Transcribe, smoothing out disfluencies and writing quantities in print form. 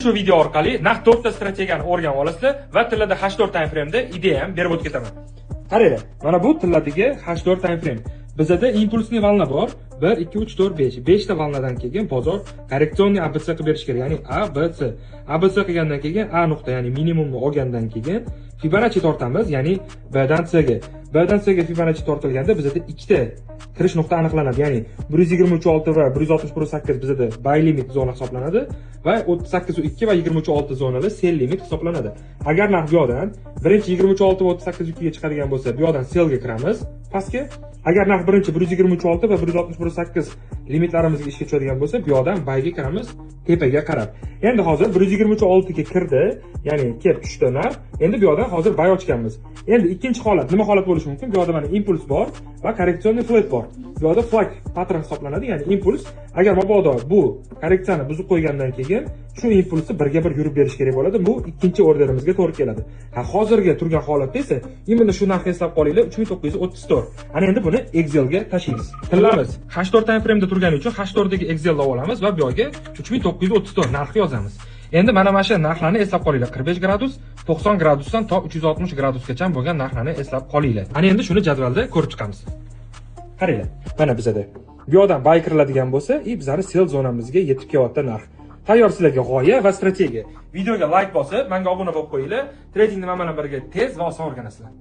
Shu video orqali naq 4 ta strategiyani o'rganib olasizlar va tillarda H4 time frame'da ideya ham berib o'tib ketaman. Qaranglar, mana bu tilladagi H4 time frame. Bizda impulsli valna bor. 1 2 3 4 5. 5 ta valnadan keyin bozor korreksionniy ABC qilib berish kerak, ya'ni ABC. ABC qilgandan keyin A nuqta, ya'ni minimumni olgandan keyin Fibonacci tortamiz, ya'ni B dan C ga. B dan C ga Fibonacci tortilganda bizda ikkita kirish nuqta aniqlanadi, ya'ni 123.6 va 160.8 bizda buy limit zona hisoblanadi va 38.2 va 23.6 zonada sell limit hisoblanadi. Agar narx bu yoqdan birinchi 23.6 va 38.2 ga chiqadigan bo'lsa, bu yoqdan sell ga kiramiz pastga. Agar narx birinchi 123.6 va 160.8 limitlarimizga ishga tushadigan bo'lsa, bu yoqdan buy ga kiramiz tepaga qarab. Endi hozir 123.6 ga kirdi, ya'ni kelib tushdi narx. Endi bu yoqdan hozir buy ochganmiz. Endi ikkinchi holat, nima holat bo'lishi mumkin? Bu yoqda mana impuls bor va korreksionniy flat bor. Bu yoqda flag patron hisoblanadi, ya'ni impuls. Agar mabodo bu korreksiyani buzib qo'ygandan keyin shu impulsni birga bir yurib berish kerak bo'ladi. Bu ikkinchi orderimizga to'g'ri keladi. Hozirgi turgan holatda esa imенно shu narxni eslab qolinglar, 3934. Ana endi buni Excel ga tashlaymiz. Tilamiz. H4 time frame'da turgani uchun H4 dagi Excelni olamiz va bu yerga 3934 narxni yozamiz. Endi mana shu narxlarni eslab qolinglar. 45 gradus, 90 gradusdan to 360 gradusgacha bo'lgan narxlarni eslab qolinglar. Ana endi shuni jadvalda ko'rib chiqamiz. Qaranglar. Mana bizda bu yoqdan buy kiriladigan bo'lsa, bizning sell zonamizga yetib kelyapti narx. Tayyor sizlarga g'oya va strategiya. Videoga like bosib, menga obuna bo'lib qo'yinglar. Tradingni men bilan birga tez va oson o'rganasizlar.